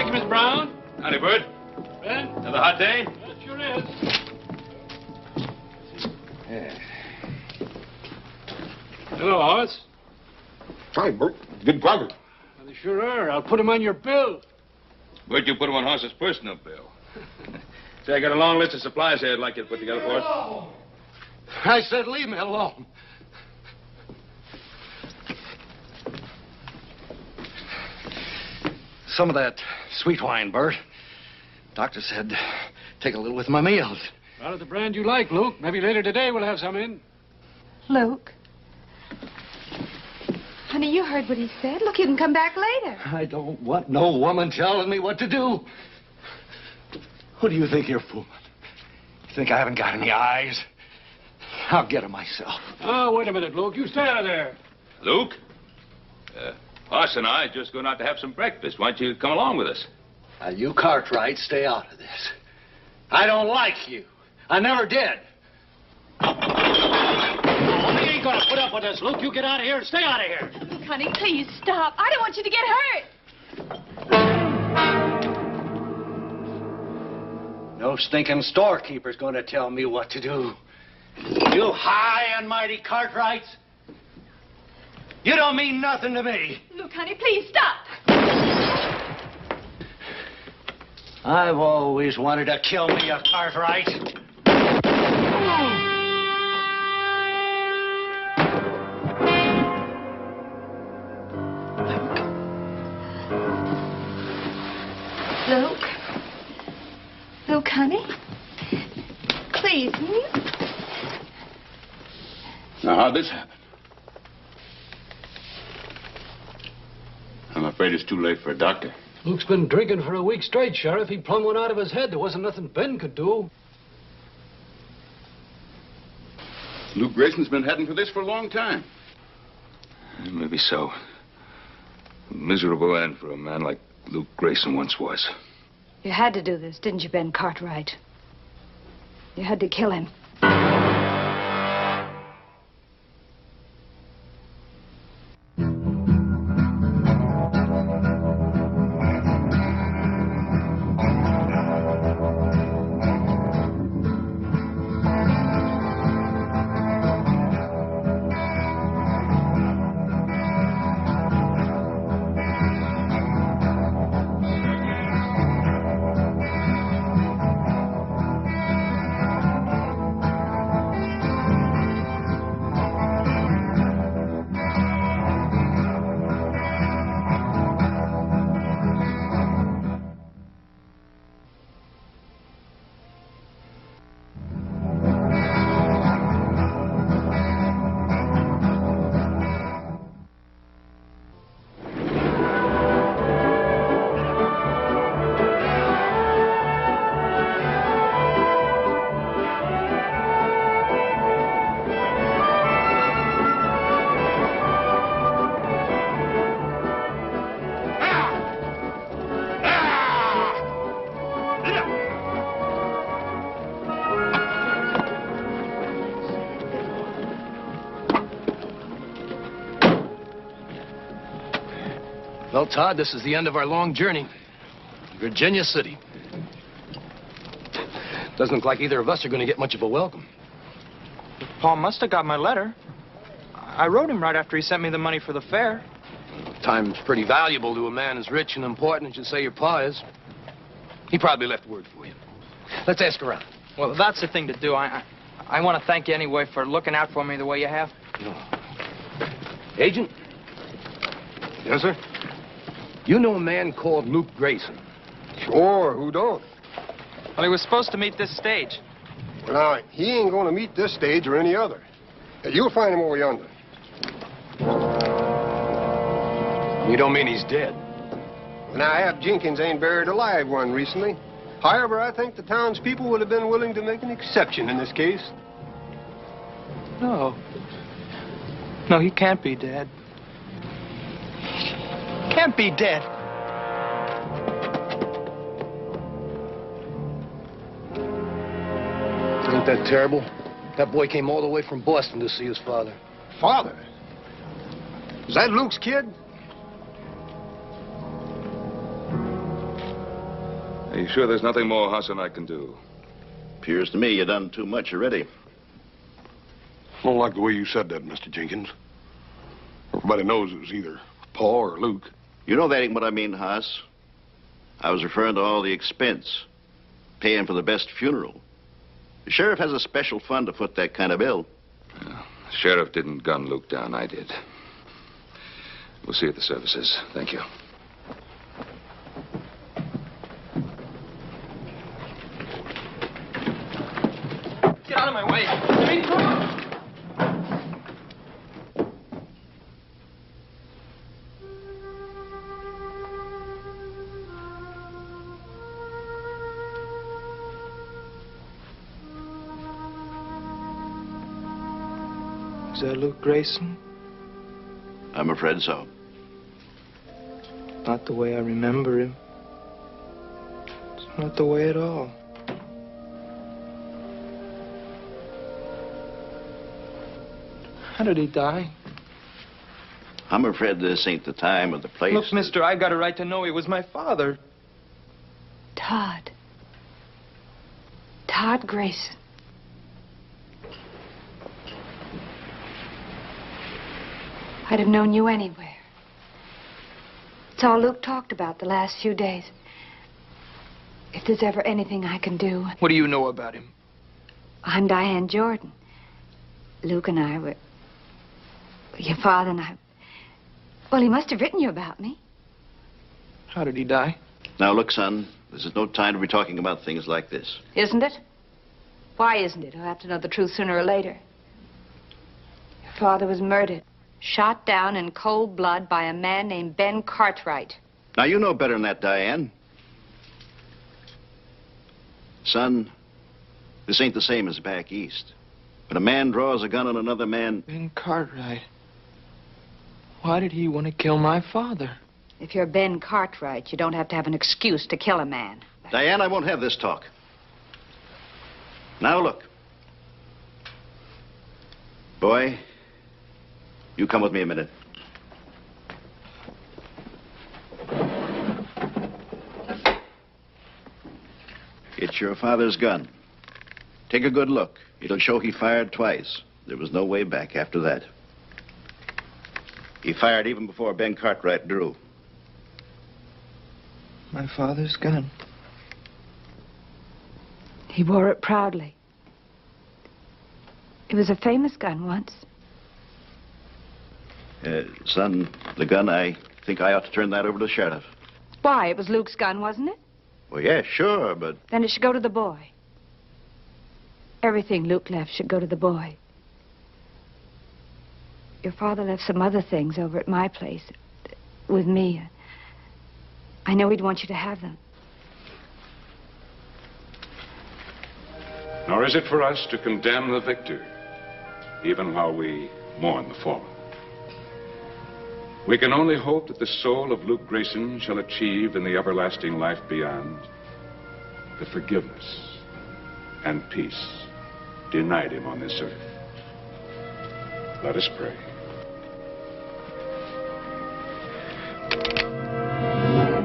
you, Miss Brown. Howdy, Bert. Ben? Another hot day? Well, it sure is. Yeah. Hello, Horace. Hi, Bert. Good progress. Well, they sure are. I'll put him on your bill. Bert, you put him on Hoss's personal bill. Say, I got a long list of supplies here I'd like you to put together for us. I said leave me alone. Some of that sweet wine, Bert. Doctor said take a little with my meals. Out of the brand you like, Luke. Maybe later today we'll have some in. Luke. Honey, you heard what he said. Look, you can come back later. I don't want no woman telling me what to do. Who do you think you're fooling? You think I haven't got any eyes? I'll get them myself. Oh, wait a minute, Luke. You stay out of there. Luke? Hoss and I are just going out to have some breakfast. Why don't you come along with us? Now, you Cartwright, stay out of this. I don't like you. I never did. Oh, we ain't gonna put up with this, Luke. You get out of here and stay out of here. Look, honey, please stop. I don't want you to get hurt. No stinking storekeeper's gonna tell me what to do. You high and mighty Cartwrights. You don't mean nothing to me. Look, honey, please stop. I've always wanted to kill me a Cartwright. Luke. Luke, honey. Please, will you? Now, how'd this happen? I'm afraid it's too late for a doctor. Luke's been drinking for a week straight, Sheriff. He plumb went out of his head. There wasn't nothing Ben could do. Luke Grayson's been heading for this for a long time. Maybe so. A miserable end for a man like Luke Grayson once was. You had to do this, didn't you, Ben Cartwright? You had to kill him. Well, Todd, this is the end of our long journey. Virginia City. Doesn't look like either of us are going to get much of a welcome. Paul must have got my letter. I wrote him right after he sent me the money for the fare. Time's pretty valuable to a man as rich and important as you say your pa is. He probably left word for you. Let's ask around. Well, that's the thing to do. I want to thank you anyway for looking out for me the way you have. Agent? Yes, sir? You know a man called Luke Grayson? Sure, who don't? Well, he was supposed to meet this stage. Well, now, he ain't going to meet this stage or any other. You'll find him over yonder. You don't mean he's dead? Well, now, Ab Jenkins ain't buried a live one recently. However, I think the townspeople would have been willing to make an exception in this case. No. No, he can't be dead. Can't be dead. Isn't that terrible? That boy came all the way from Boston to see his father. Father? Is that Luke's kid? Are you sure there's nothing more Hassan I can do? Appears to me you done too much already. I don't like the way you said that, Mr. Jenkins. Everybody knows it was either Paul or Luke. You know that ain't what I mean, Haas. I was referring to all the expense. Paying for the best funeral. The sheriff has a special fund to foot that kind of bill. Well, the sheriff didn't gun Luke down. I did. We'll see you at the services. Thank you. Get out of my way. Is that Luke Grayson? I'm afraid so. Not the way I remember him. It's not the way at all. How did he die? I'm afraid this ain't the time or the place. Look, mister, I've got a right to know he was my father. Todd. Todd Grayson. I'd have known you anywhere. It's all Luke talked about the last few days. If there's ever anything I can do... What do you know about him? I'm Diane Jordan. Luke and I were... Your father and I... Well, he must have written you about me. How did he die? Now, look, son, this is no time to be talking about things like this. Isn't it? Why isn't it? I'll have to know the truth sooner or later. Your father was murdered. Shot down in cold blood by a man named Ben Cartwright. Now, you know better than that, Diane. Son, this ain't the same as back east. When a man draws a gun on another man... Ben Cartwright. Why did he want to kill my father? If you're Ben Cartwright, you don't have to have an excuse to kill a man. Diane, I won't have this talk. Now, look. Boy, you come with me a minute. It's your father's gun. Take a good look. It'll show he fired twice. There was no way back after that. He fired even before Ben Cartwright drew. My father's gun. He wore it proudly. It was a famous gun once. Son, the gun, I think I ought to turn that over to the sheriff. Why? It was Luke's gun, wasn't it? Well, yeah, sure, but... Then it should go to the boy. Everything Luke left should go to the boy. Your father left some other things over at my place with me. I know he'd want you to have them. Nor is it for us to condemn the victor, even while we mourn the fallen. We can only hope that the soul of Luke Grayson shall achieve in the everlasting life beyond the forgiveness and peace denied him on this earth. Let us pray.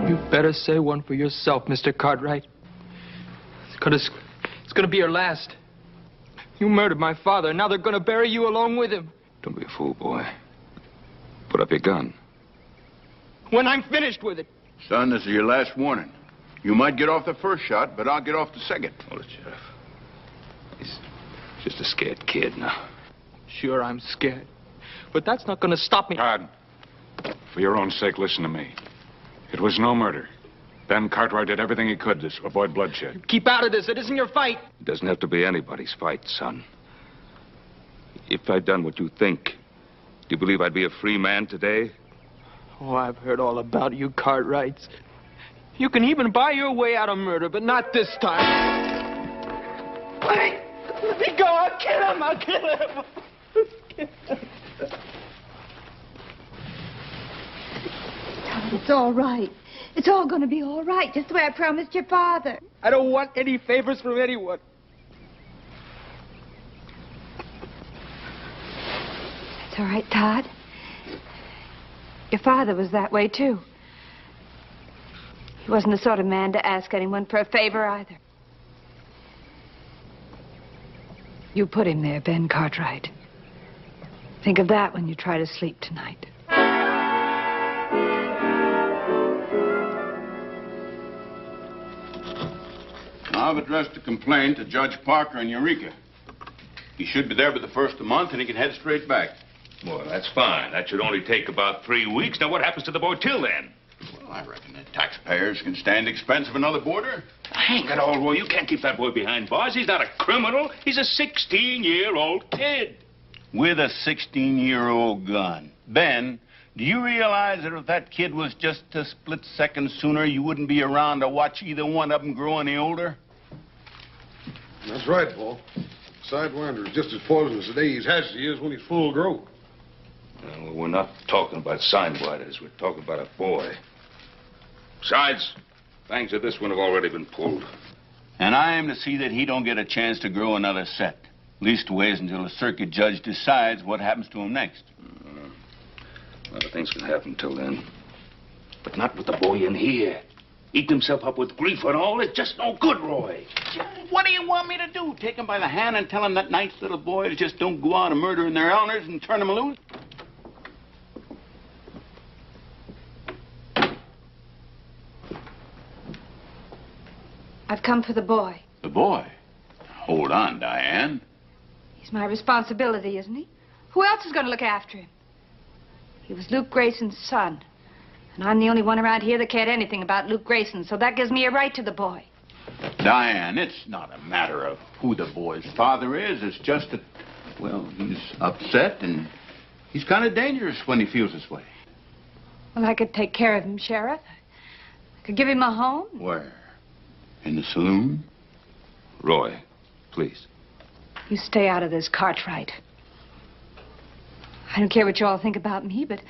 You better say one for yourself, Mr. Cartwright. It's gonna be your last. You murdered my father, and now they're gonna bury you along with him. Don't be a fool, boy. Put up your gun. When I'm finished with it. Son, this is your last warning. You might get off the first shot, but I'll get off the second. Hold it, Sheriff. He's just a scared kid now. Sure, I'm scared. But that's not gonna stop me. Todd, for your own sake, listen to me. It was no murder. Ben Cartwright did everything he could to avoid bloodshed. Keep out of this. It isn't your fight. It doesn't have to be anybody's fight, son. If I'd done what you think, do you believe I'd be a free man today? Oh, I've heard all about you, Cartwrights. You can even buy your way out of murder, but not this time. Let me go. I'll kill him. I'll kill him. Todd, it's all right. It's all going to be all right, just the way I promised your father. I don't want any favors from anyone. It's all right, Todd. Your father was that way, too. He wasn't the sort of man to ask anyone for a favor either. You put him there, Ben Cartwright. Think of that when you try to sleep tonight. I've addressed a complaint to Judge Parker in Eureka. He should be there by the first of the month, and he can head straight back. Well, that's fine. That should only take about 3 weeks. Now, what happens to the boy till then? Well, I reckon the taxpayers can stand the expense of another boarder. Hang it all, Roy. You can't keep that boy behind bars. He's not a criminal. He's a 16-year-old kid. With a 16-year-old gun. Ben, do you realize that if that kid was just a split second sooner, you wouldn't be around to watch either one of them grow any older? That's right, Paul. Sidewinder is just as poisonous today as he is when he's full grown. Well, we're not talking about sidewinders. We're talking about a boy. Besides, fangs of this one have already been pulled. And I am to see that he don't get a chance to grow another set. Leastways until a circuit judge decides what happens to him next. A lot of things can happen till then. But not with the boy in here. Eat himself up with grief and all. It's just no good, Roy. What do you want me to do? Take him by the hand and tell him that nice little boys just don't go out and murdering their owners and turn them loose? I've come for the boy. The boy? Hold on, Diane. He's my responsibility, isn't he? Who else is going to look after him? He was Luke Grayson's son. And I'm the only one around here that cared anything about Luke Grayson, so that gives me a right to the boy. Diane, it's not a matter of who the boy's father is. It's just that, well, he's upset and he's kind of dangerous when he feels this way. Well, I could take care of him, Sheriff. I could give him a home. Where? In the saloon? Roy, please. You stay out of this, Cartwright. I don't care what you all think about me, but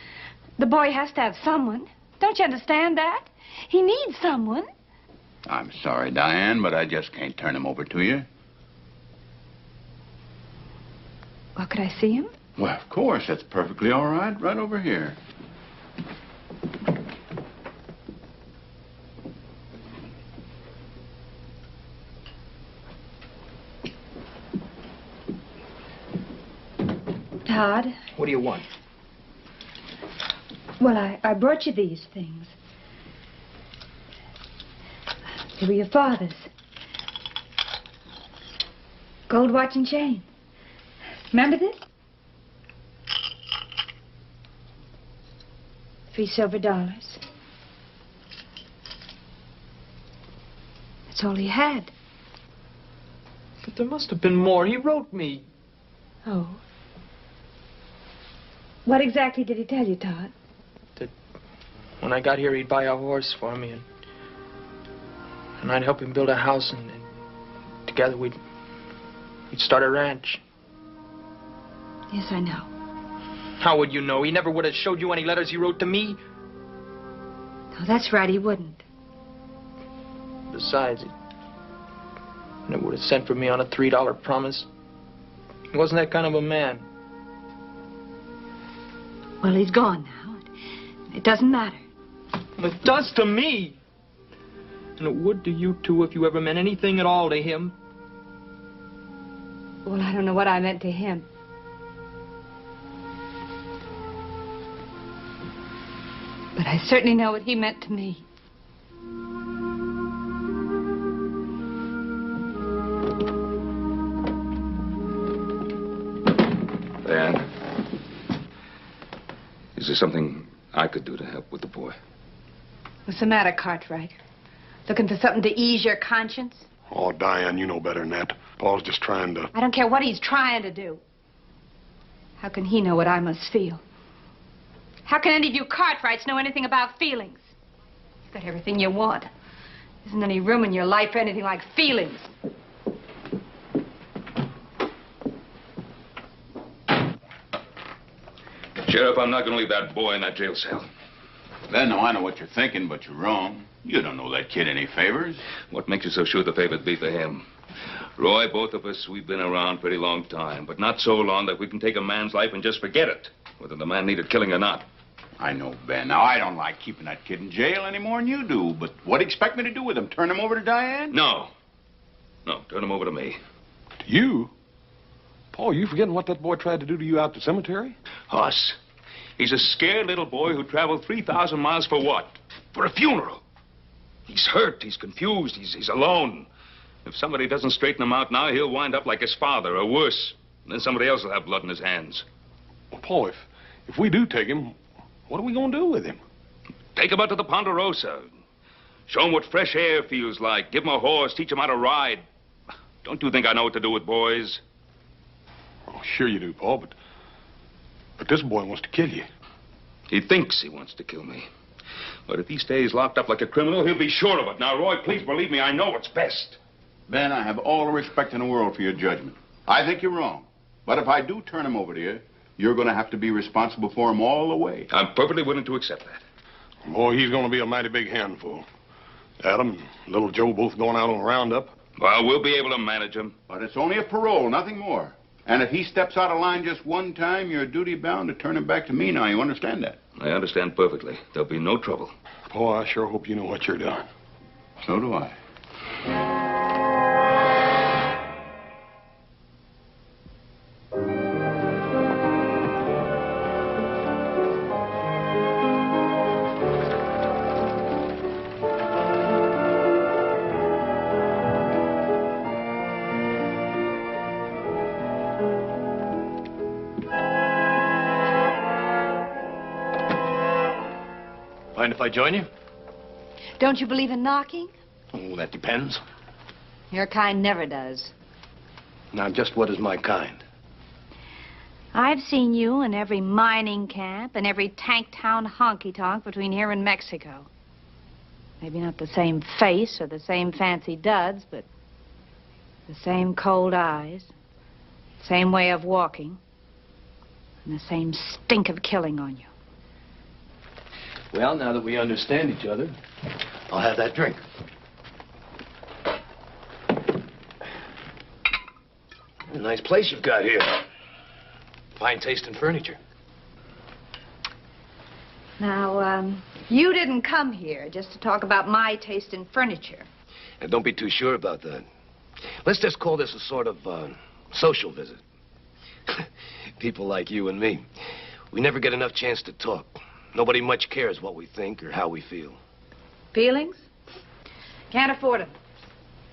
the boy has to have someone. Don't you understand that? He needs someone. I'm sorry, Diane, but I just can't turn him over to you. Well, could I see him? Well, of course. That's perfectly all right. Right over here. Todd? What do you want? Well, I brought you these things. They were your father's. Gold watch and chain. Remember this? 3 silver dollars. That's all he had. But there must have been more. He wrote me. Oh. What exactly did he tell you, Todd? That when I got here, he'd buy a horse for me, and I'd help him build a house, and together we'd start a ranch. Yes, I know. How would you know? He never would have showed you any letters he wrote to me. No, that's right, he wouldn't. Besides, he never would have sent for me on a $3 promise. He wasn't that kind of a man. Well, he's gone now. It doesn't matter. It does to me. And it would to you, too, if you ever meant anything at all to him. Well, I don't know what I meant to him. But I certainly know what he meant to me. Diane, is there something I could do to help with the boy? What's the matter, Cartwright? Looking for something to ease your conscience? Oh, Diane, you know better than that. Paul's just trying to... I don't care what he's trying to do. How can he know what I must feel? How can any of you Cartwrights know anything about feelings? You've got everything you want. There isn't any room in your life for anything like feelings. Sheriff, I'm not going to leave that boy in that jail cell. Then, I know what you're thinking, but you're wrong. You don't know that kid any favors. What makes you so sure the favor'd be for him? Roy, both of us, we've been around a pretty long time, but not so long that we can take a man's life and just forget it, whether the man needed killing or not. I know, Ben. Now, I don't like keeping that kid in jail any more than you do, but what do you expect me to do with him? Turn him over to Diane? No. No, turn him over to me. To you? Paul, you forgetting what that boy tried to do to you out at the cemetery? Hoss, he's a scared little boy who traveled 3,000 miles for what? For a funeral. He's hurt, he's confused, he's alone. If somebody doesn't straighten him out now, he'll wind up like his father, or worse. And then somebody else will have blood in his hands. Well, Paul, if we do take him, what are we going to do with him? Take him out to the Ponderosa. Show him what fresh air feels like. Give him a horse, teach him how to ride. Don't you think I know what to do with boys? Oh, sure you do, Paul, but this boy wants to kill you. He thinks he wants to kill me. But if he stays locked up like a criminal, he'll be sure of it. Now, Roy, please believe me, I know what's best. Ben, I have all the respect in the world for your judgment. I think you're wrong. But if I do turn him over to you, you're going to have to be responsible for him all the way. I'm perfectly willing to accept that. Boy, he's going to be a mighty big handful. Adam and little Joe both going out on a roundup. Well, we'll be able to manage him. But it's only a parole, nothing more. And if he steps out of line just one time, you're duty-bound to turn him back to me now. You understand that? I understand perfectly. There'll be no trouble. Boy, I sure hope you know what you're doing. So do I. Mind if I join you? Don't you believe in knocking? Oh, that depends. Your kind never does. Now, just what is my kind? I've seen you in every mining camp and every tank town honky-tonk between here and Mexico. Maybe not the same face or the same fancy duds, but the same cold eyes, same way of walking, and the same stink of killing on you. Well, now that we understand each other, I'll have that drink. A nice place you've got here. Fine taste in furniture. Now, you didn't come here just to talk about my taste in furniture. And don't be too sure about that. Let's just call this a sort of social visit. People like you and me, we never get enough chance to talk. Nobody much cares what we think or how we feel. Feelings? Can't afford them.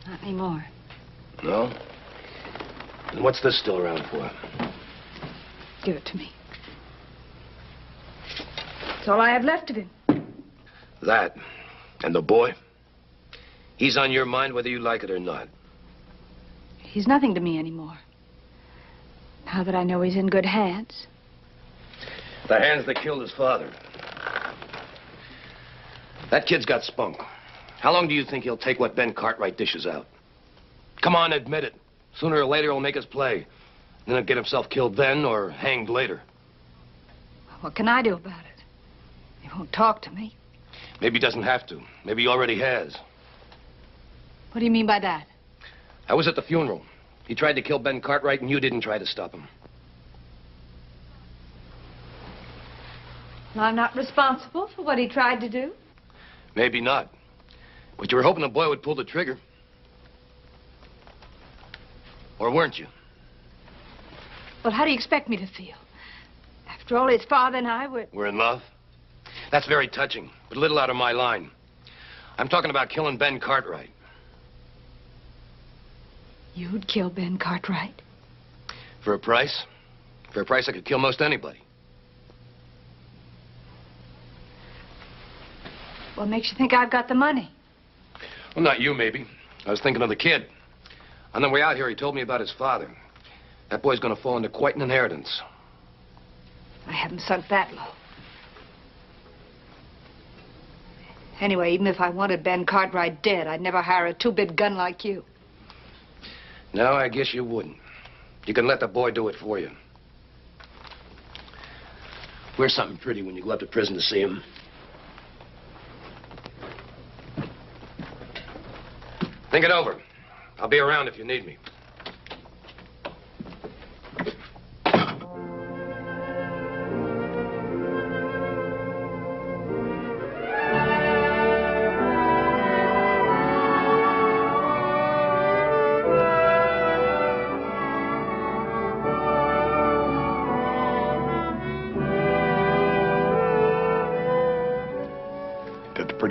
Not anymore. No? And what's this still around for? Give it to me. That's all I have left of him. That. And the boy? He's on your mind whether you like it or not. He's nothing to me anymore. Now that I know he's in good hands. The hands that killed his father. That kid's got spunk. How long do you think he'll take what Ben Cartwright dishes out? Come on, admit it. Sooner or later, he'll make his play. Then he'll get himself killed then or hanged later. What can I do about it? He won't talk to me. Maybe he doesn't have to. Maybe he already has. What do you mean by that? I was at the funeral. He tried to kill Ben Cartwright, and you didn't try to stop him. Well, I'm not responsible for what he tried to do. Maybe not. But you were hoping the boy would pull the trigger. Or weren't you? Well, how do you expect me to feel? After all, his father and I were... We're in love? That's very touching, but a little out of my line. I'm talking about killing Ben Cartwright. You'd kill Ben Cartwright? For a price? For a price I could kill most anybody. What makes you think I've got the money? Well, not you, maybe. I was thinking of the kid. On the way out here, he told me about his father. That boy's gonna fall into quite an inheritance. I haven't sunk that low. Anyway, even if I wanted Ben Cartwright dead, I'd never hire a two-bit gun like you. No, I guess you wouldn't. You can let the boy do it for you. Wear something pretty when you go up to prison to see him. Think it over. I'll be around if you need me.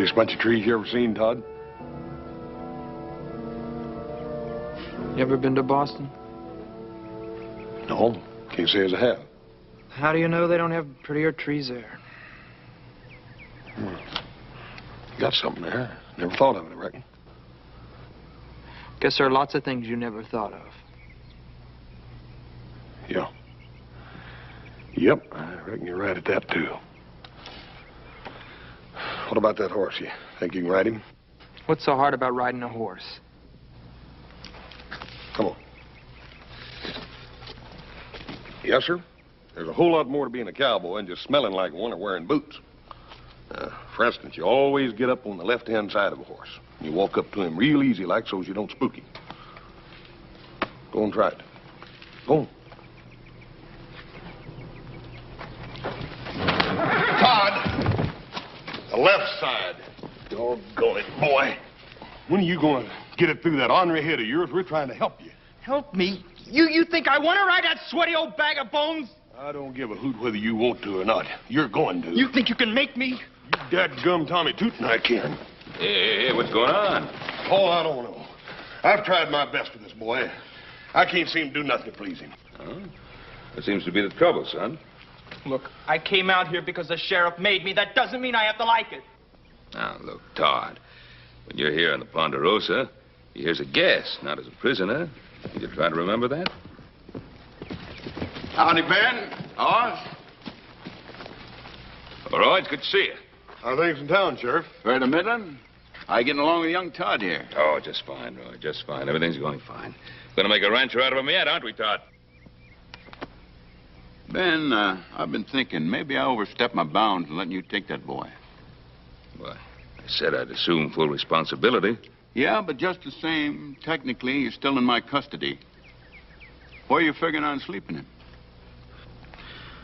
Prettiest bunch of trees you ever seen, Todd? You ever been to Boston? No, can't say as I have. How do you know they don't have prettier trees there? You got something there. Never thought of it, I reckon. Guess there are lots of things you never thought of. Yeah. Yep, I reckon you're right at that, too. What about that horse? You think you can ride him? What's so hard about riding a horse? Come on. Yes, sir. There's a whole lot more to being a cowboy than just smelling like one or wearing boots. For instance, you always get up on the left-hand side of a horse. You walk up to him real easy like so as you don't spook him. Go and try it. Go on. Todd! The left side. Doggone it, boy. When are you going to get it through that ornery head of yours? We're trying to help you. Help me? You think I want to ride that sweaty old bag of bones? I don't give a hoot whether you want to or not. You're going to. You think you can make me? You dadgum Tommy Tootin' I can. Hey, what's going on? Oh, I don't know. I've tried my best with this boy. I can't seem to do nothing to please him. Huh? That seems to be the trouble, son. Look, I came out here because the sheriff made me. That doesn't mean I have to like it. Now, look, Todd, when you're here on the Ponderosa, you're here as a guest, not as a prisoner. You try to remember that? Howdy, Ben. Oz. All right, it's good to see you. How are things in town, Sheriff? Right a Midland. How you getting along with young Todd here? Oh, just fine, Roy, just fine. Everything's going fine. Gonna make a rancher out of him yet, aren't we, Todd? Ben, I've been thinking maybe I overstepped my bounds in letting you take that boy. Why, I said I'd assume full responsibility. Yeah, but just the same, technically, you're still in my custody. Where are you figuring on sleeping him?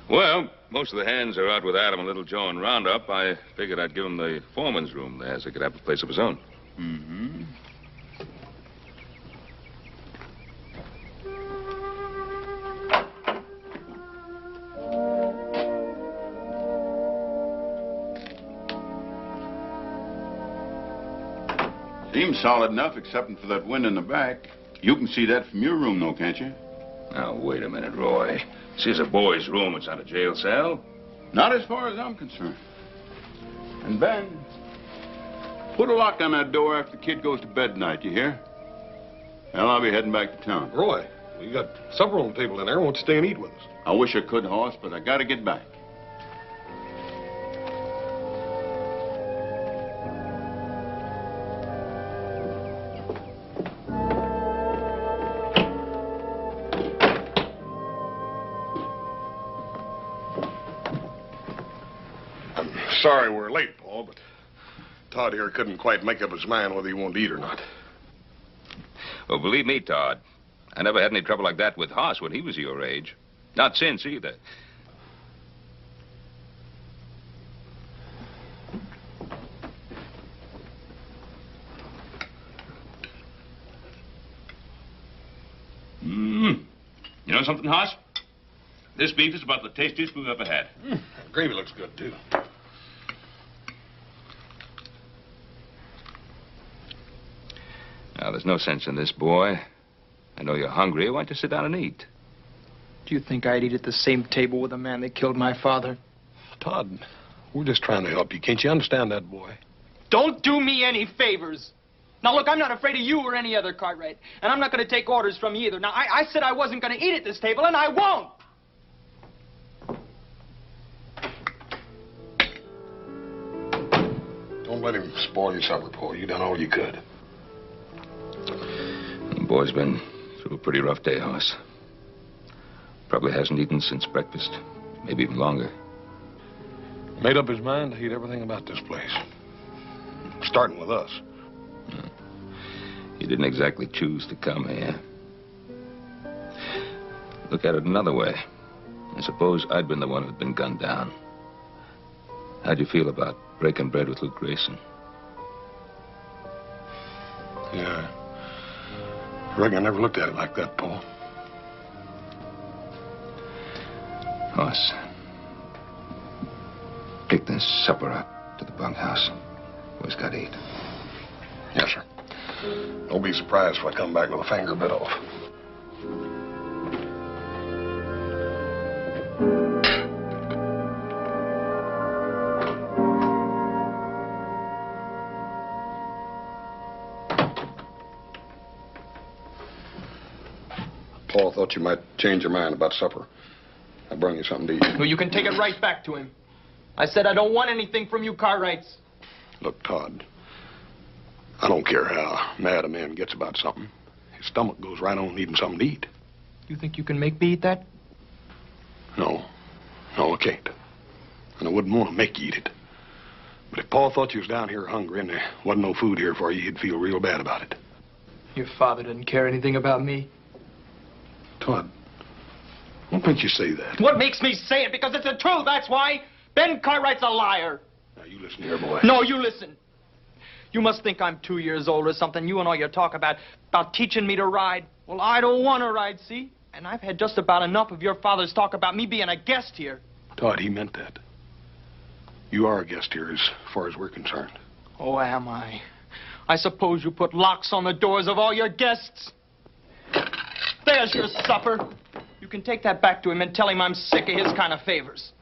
Well, most of the hands are out with Adam and Little Joe in Roundup. I figured I'd give him the foreman's room there so he could have a place of his own. Mm-hmm. Seems solid enough, excepting for that wind in the back. You can see that from your room, though, can't you? Now, wait a minute, Roy. This is a boy's room. It's not a jail cell. Not as far as I'm concerned. And Ben, put a lock on that door after the kid goes to bed tonight, you hear? Well, I'll be heading back to town. Roy, we got supper on the table in there. Won't you stay and eat with us? I wish I could, Hoss, but I gotta get back. Sorry we're late, Paul, but Todd here couldn't quite make up his mind whether he wanted to eat or not. Well, believe me, Todd, I never had any trouble like that with Hoss when he was your age. Not since, either. You know something, Hoss? This beef is about the tastiest we've ever had. Gravy looks good, too. Now, there's no sense in this, boy. I know you're hungry. Why don't you sit down and eat? Do you think I'd eat at the same table with the man that killed my father? Todd, we're just trying to help you. Can't you understand that, boy? Don't do me any favors. Now, look, I'm not afraid of you or any other Cartwright. And I'm not going to take orders from you either. Now, I said I wasn't going to eat at this table, and I won't. Don't let him spoil your supper, Paul. You done all you could. The boy's been through a pretty rough day, Hoss. Probably hasn't eaten since breakfast. Maybe even longer. Made up his mind to hate everything about this place. Starting with us. He didn't exactly choose to come here. Look at it another way. I suppose I'd been the one who'd been gunned down. How'd you feel about breaking bread with Luke Grayson? Yeah. I reckon I never looked at it like that, Paul. Hoss, take this supper up to the bunkhouse. Always got to eat. Yes, sir. Don't be surprised if I come back with a finger bit off. Paul thought you might change your mind about supper. I brought you something to eat. Well, you can take it right back to him. I said I don't want anything from you Cartwrights. Look, Todd, I don't care how mad a man gets about something. His stomach goes right on needing something to eat. You think you can make me eat that? No, I can't. And I wouldn't want to make you eat it. But if Paul thought you was down here hungry and there wasn't no food here for you, he'd feel real bad about it. Your father doesn't care anything about me. Todd, what makes you say that? What makes me say it? Because it's the truth, that's why. Ben Cartwright's a liar. Now, you listen here, boy. No, you listen. You must think I'm 2 years old or something. You and all your talk about teaching me to ride. Well, I don't want to ride, see? And I've had just about enough of your father's talk about me being a guest here. Todd, he meant that. You are a guest here as far as we're concerned. Oh, am I? I suppose you put locks on the doors of all your guests. There's your supper. You can take that back to him and tell him I'm sick of his kind of favors.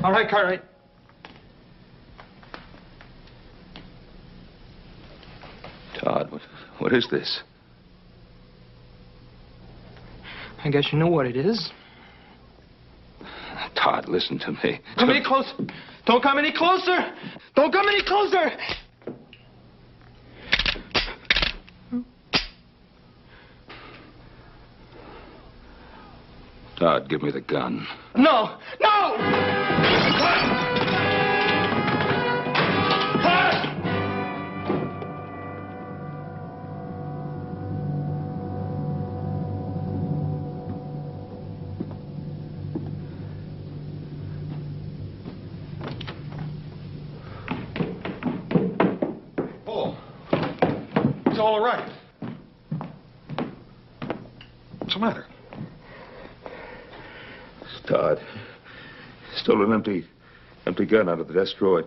All right, Cartwright. Todd, what is this? I guess you know what it is. Todd, listen to me. Come any closer. Don't come any closer. Don't come any closer. Todd, give me the gun. No! No! Paul, it's all right. What's the matter? Todd. Stole an empty gun out of the desk drawer.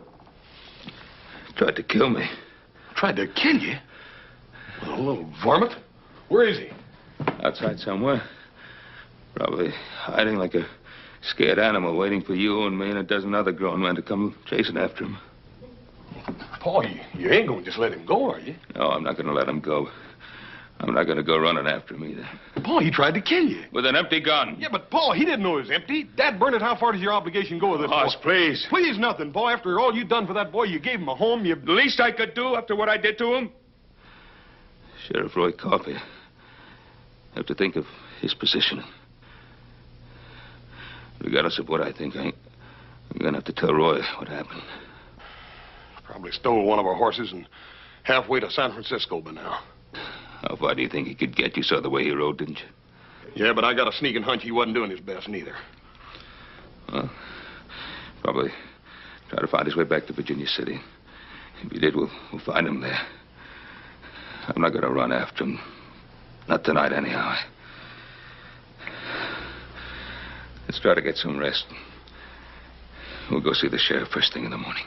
Tried to kill me. Tried to kill you? A little varmint? Where is he? Outside somewhere. Probably hiding like a scared animal, waiting for you and me and a dozen other grown men to come chasing after him. Paul, you ain't gonna just let him go, are you? No, I'm not going to let him go. I'm not going to go running after him either. Paul, he tried to kill you. With an empty gun. Yeah, but Paul, he didn't know it was empty. Dad Burnett, how far does your obligation go with this Hoss, boy? please. Please nothing, boy. After all you've done for that boy, you gave him a home, The least I could do after what I did to him? Sheriff Roy Coffey. I have to think of his position. Regardless of what I think, I'm going to have to tell Roy what happened. Probably stole one of our horses and halfway to San Francisco by now. How far do you think he could get? You saw the way he rode, didn't you? Yeah, but I got a sneaking hunch he wasn't doing his best, neither. Well, probably try to find his way back to Virginia City. If he did, we'll find him there. I'm not going to run after him. Not tonight, anyhow. Let's try to get some rest. We'll go see the sheriff first thing in the morning.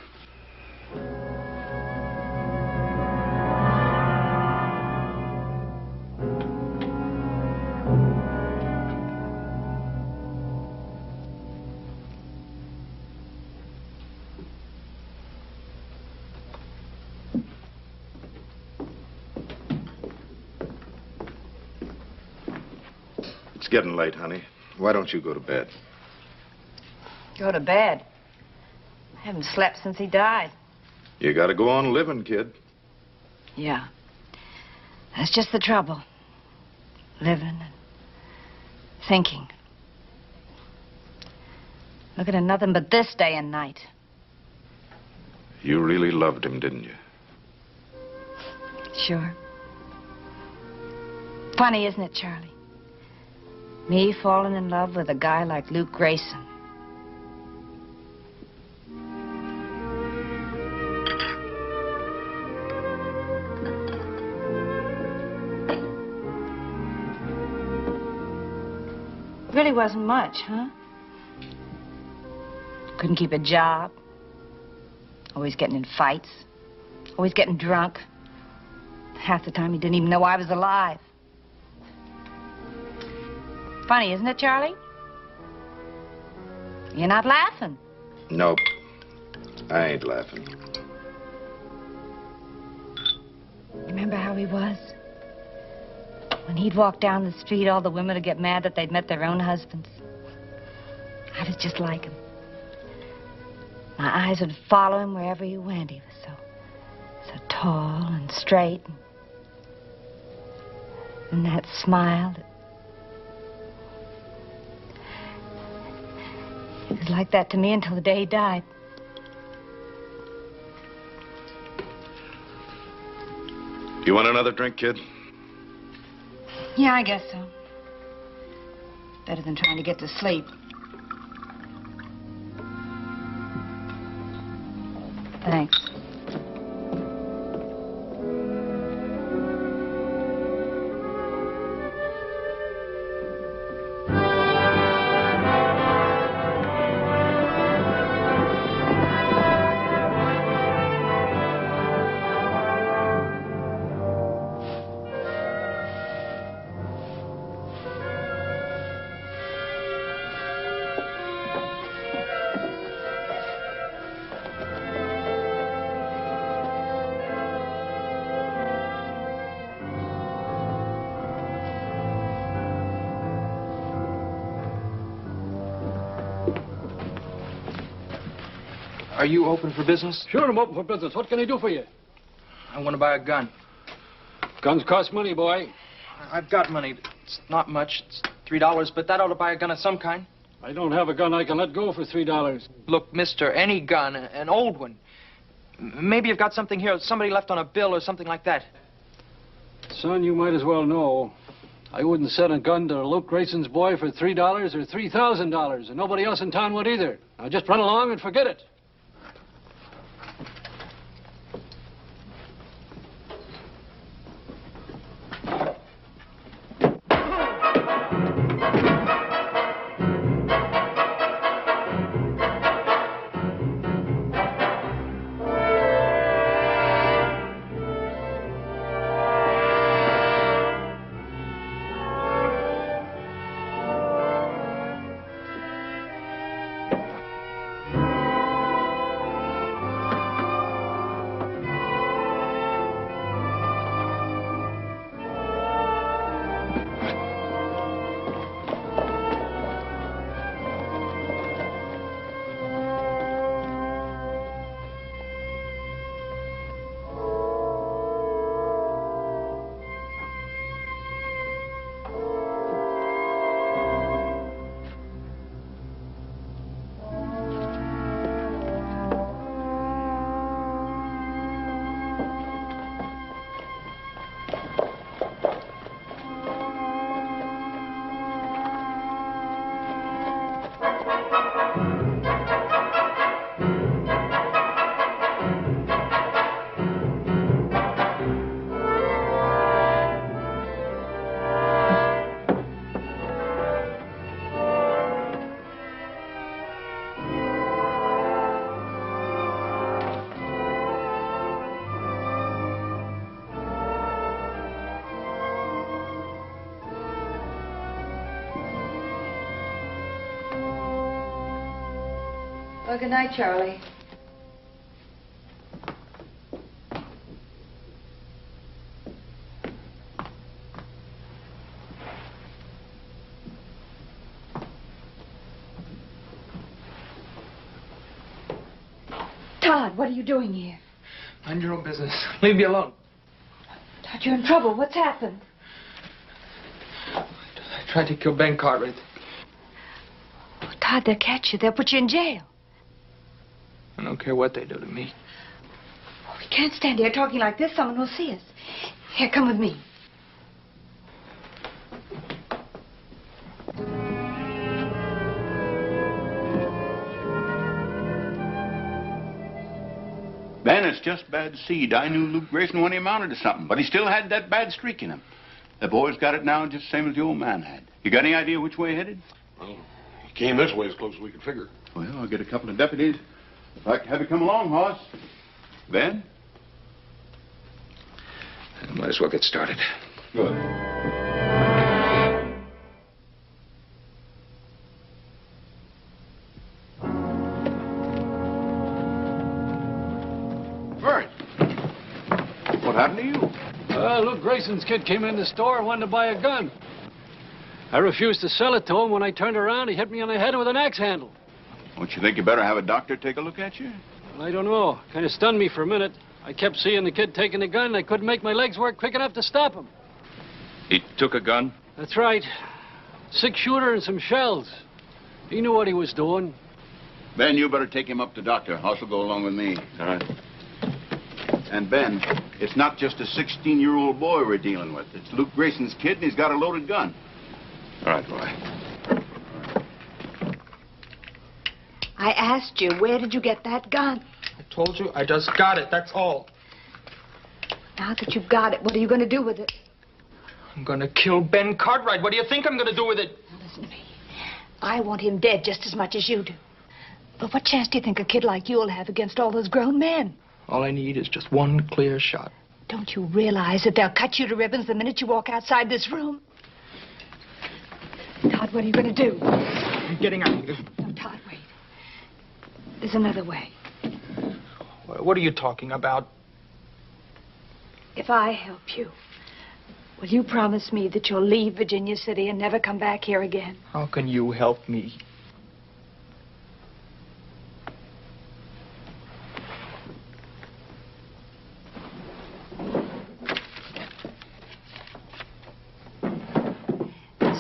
It's getting late, honey. Why don't you go to bed? Go to bed. I haven't slept since he died. You gotta go on living, kid. Yeah. That's just the trouble. Living and thinking. Looking at nothing but this day and night. You really loved him, didn't you? Sure. Funny, isn't it, Charlie? Me falling in love with a guy like Luke Grayson. Really wasn't much, huh? Couldn't keep a job. Always getting in fights. Always getting drunk. Half the time he didn't even know I was alive. Funny, isn't it, Charlie? You're not laughing. Nope. I ain't laughing. Remember how he was? When he'd walk down the street, all the women would get mad that they'd met their own husbands. I was just like him. My eyes would follow him wherever he went. He was so tall and straight. And that smile. He was like that to me until the day he died. You want another drink, kid? Yeah, I guess so. Better than trying to get to sleep. Thanks. Are you open for business? Sure, I'm open for business. What can I do for you? I want to buy a gun. Guns cost money, boy. I've got money. It's not much. It's $3, but that ought to buy a gun of some kind. I don't have a gun I can let go for $3. Look, mister, any gun, an old one. Maybe you've got something here, somebody left on a bill or something like that. Son, you might as well know. I wouldn't sell a gun to Luke Grayson's boy for $3 or $3,000, and nobody else in town would either. Now just run along and forget it. Well, good night, Charlie. Todd, what are you doing here? Mind your own business. Leave me alone. Todd, you're in trouble. What's happened? I tried to kill Ben Cartwright. Oh, Todd, they'll catch you. They'll put you in jail. I don't care what they do to me. Oh, we can't stand here talking like this. Someone will see us. Here, come with me. Ben, it's just bad seed. I knew Luke Grayson when he amounted to something, but he still had that bad streak in him. The boy's got it now just the same as the old man had. You got any idea which way he headed? Well, he came this way as close as we could figure. Well, I'll get a couple of deputies. If I can have you come along, Hoss. Ben? Might as well get started. Good. Vern! What happened to you? Luke Grayson's kid came in the store and wanted to buy a gun. I refused to sell it to him. When I turned around, he hit me on the head with an axe handle. Don't you think you better have a doctor take a look at you? Well, I don't know. Kind of stunned me for a minute. I kept seeing the kid taking the gun, and I couldn't make my legs work quick enough to stop him. He took a gun? That's right. 6-shooter and some shells. He knew what he was doing. Ben, you better take him up to doctor. Hoss will go along with me. All right. And Ben, it's not just a 16-year-old boy we're dealing with. It's Luke Grayson's kid, and he's got a loaded gun. All right, boy. I asked you, where did you get that gun? I told you, I just got it, that's all. Now that you've got it, what are you going to do with it? I'm gonna kill Ben Cartwright. What do you think I'm gonna do with it? Now, listen to me. I want him dead just as much as you do. But what chance do you think a kid like you'll have against all those grown men? All I need is just one clear shot. Don't you realize that they'll cut you to ribbons the minute you walk outside this room? Todd, what are you going to do? I'm getting out of here. No, Todd, wait. There's another way. What are you talking about? If I help you, will you promise me that you'll leave Virginia City and never come back here again? How can you help me?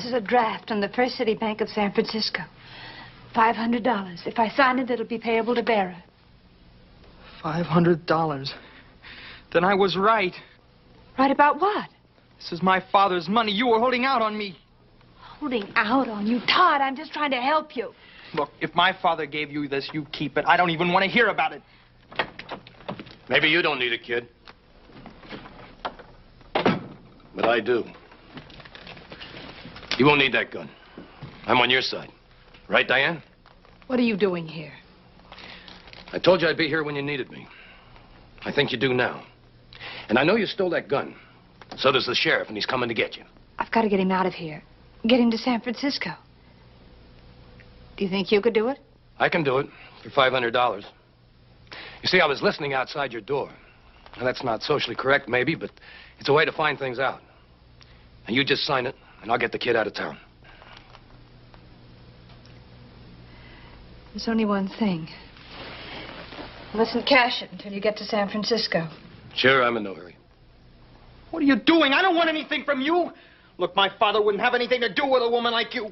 is a draft on the First City Bank of San Francisco. $500. If I sign it, it'll be payable to bearer. $500. Then I was right. Right about what? This is my father's money. You were holding out on me. Holding out on you? Todd, I'm just trying to help you. Look, if my father gave you this, you keep it. I don't even want to hear about it. Maybe you don't need it, kid. But I do. You won't need that gun. I'm on your side. Right, Diane? What are you doing here? I told you I'd be here when you needed me. I think you do now. And I know you stole that gun. So does the sheriff, and he's coming to get you. I've got to get him out of here. Get him to San Francisco. Do you think you could do it? I can do it for $500. You see, I was listening outside your door. Now, that's not socially correct, maybe, but it's a way to find things out. And you just sign it, and I'll get the kid out of town. There's only one thing. You mustn't cash it until you get to San Francisco. Sure, I'm in no hurry. What are you doing? I don't want anything from you. Look, my father wouldn't have anything to do with a woman like you.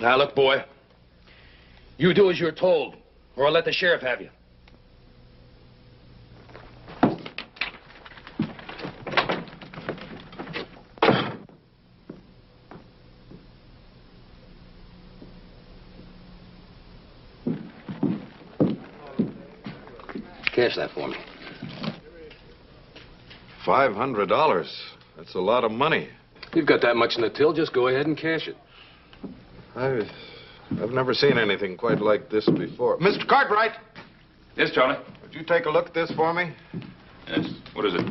Now, look, boy. You do as you're told, or I'll let the sheriff have you. Cash that for me. $500. That's a lot of money. You've got that much in the till, just go ahead and cash it. I've never seen anything quite like this before. Mr. Cartwright! Yes, Charlie? Would you take a look at this for me? Yes. What is it?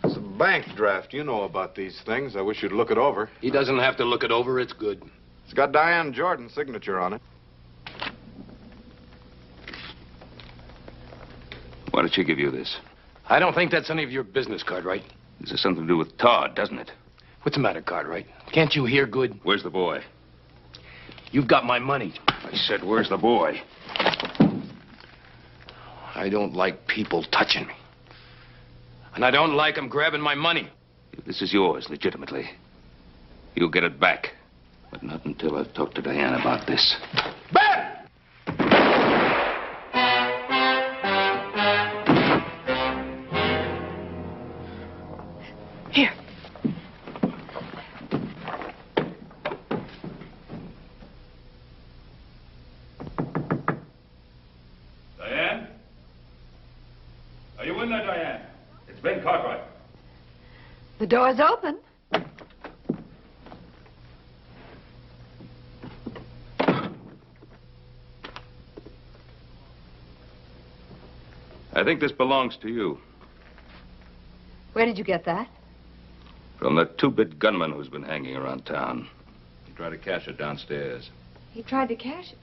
It's a bank draft. You know about these things. I wish you'd look it over. He doesn't have to look it over. It's good. It's got Diane Jordan's signature on it. Why did she give you this? I don't think that's any of your business, Cartwright. This has something to do with Todd, doesn't it? What's the matter, Cartwright? Can't you hear good? Where's the boy? You've got my money. I said, where's the boy? I don't like people touching me. And I don't like them grabbing my money. This is yours, legitimately. You'll get it back. But not until I've talked to Diane about this. Ben! Here. Diane? Are you in there, Diane? It's Ben Cartwright. The door's open. I think this belongs to you. Where did you get that? From that two-bit gunman who's been hanging around town. He tried to cash it downstairs. He tried to cash it.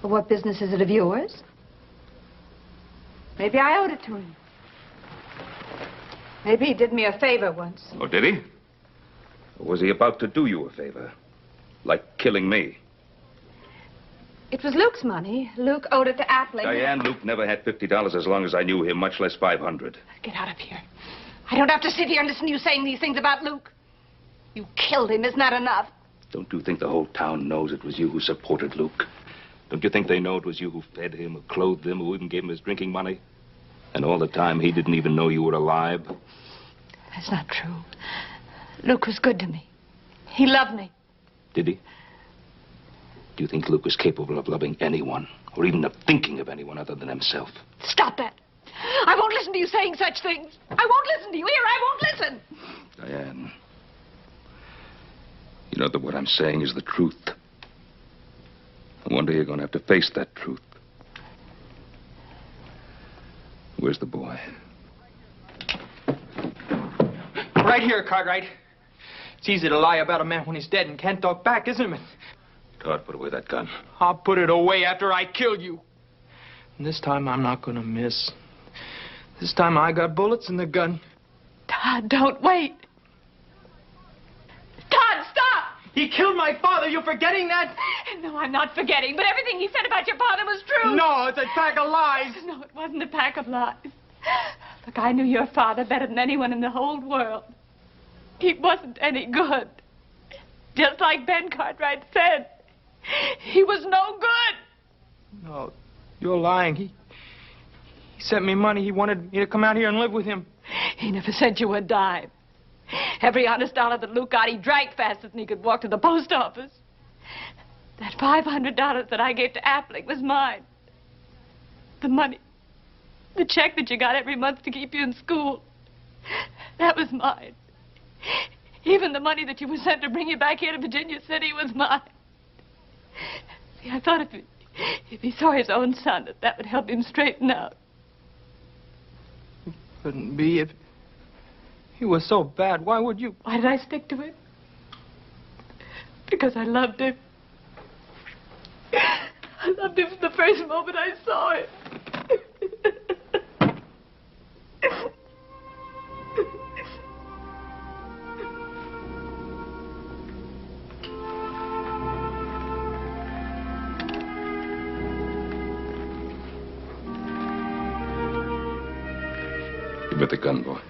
Well, what business is it of yours? Maybe I owed it to him. Maybe he did me a favor once. Oh, did he? Or was he about to do you a favor? Like killing me? It was Luke's money. Luke owed it to Appling. Diane, Luke never had $50 as long as I knew him, much less 500. Get out of here. I don't have to sit here and listen to you saying these things about Luke. You killed him. Isn't that enough? Don't you think the whole town knows it was you who supported Luke? Don't you think they know it was you who fed him, who clothed him, who even gave him his drinking money? And all the time, he didn't even know you were alive? That's not true. Luke was good to me. He loved me. Did he? Do you think Luke was capable of loving anyone, or even of thinking of anyone other than himself? Stop that. I won't listen to you saying such things. I won't listen to you. Here, I won't listen. Diane, you know that what I'm saying is the truth. And one day you're going to have to face that truth. Where's the boy? Right here, Cartwright. It's easy to lie about a man when he's dead and can't talk back, isn't it? Todd, put away that gun. I'll put it away after I kill you. And this time I'm not gonna miss. This time I got bullets in the gun. Todd, don't wait. Todd, stop! He killed my father. You forgetting that? No, I'm not forgetting, but everything he said about your father was true. No, it's a pack of lies. No, it wasn't a pack of lies. Look, I knew your father better than anyone in the whole world. He wasn't any good. Just like Ben Cartwright said, he was no good. No, you're lying. He sent me money. He wanted me to come out here and live with him. He never sent you a dime. Every honest dollar that Luke got, he drank faster than he could walk to the post office. That $500 that I gave to Appling was mine. The money, the check that you got every month to keep you in school, that was mine. Even the money that you were sent to bring you back here to Virginia City was mine. See, I thought if he saw his own son, that would help him straighten out. It couldn't be. If he was so bad, why would you? Why did I stick to him? Because I loved him. I loved him from the first moment I saw him. Give me the gun, boy.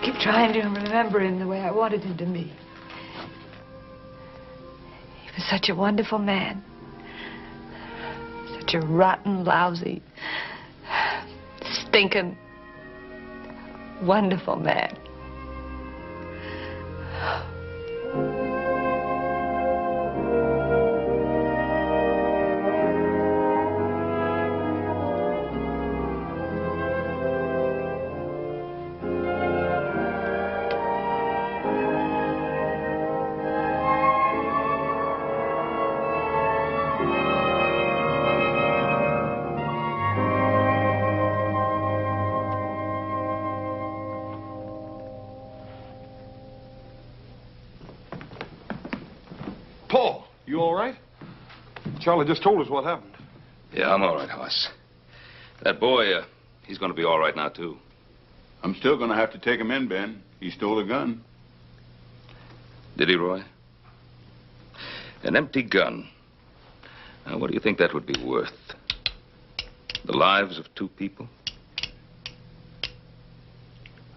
Keep trying to remember him the way I wanted him to be. He was such a wonderful man. Such a rotten, lousy, stinking, wonderful man. Paul, you all right? Charlie just told us what happened. Yeah, I'm all right, Hoss. That boy, he's going to be all right now, too. I'm still going to have to take him in, Ben. He stole a gun. Did he, Roy? An empty gun. Now, what do you think that would be worth? The lives of two people?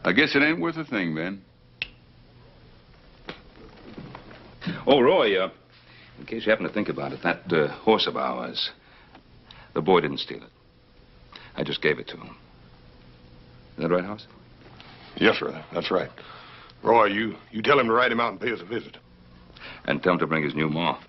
I guess it ain't worth a thing, Ben. Oh, Roy, in case you happen to think about it, that horse of ours, the boy didn't steal it. I just gave it to him. Is that right, Hoss? Yes, sir. That's right. Roy, you tell him to ride him out and pay us a visit. And tell him to bring his new moth.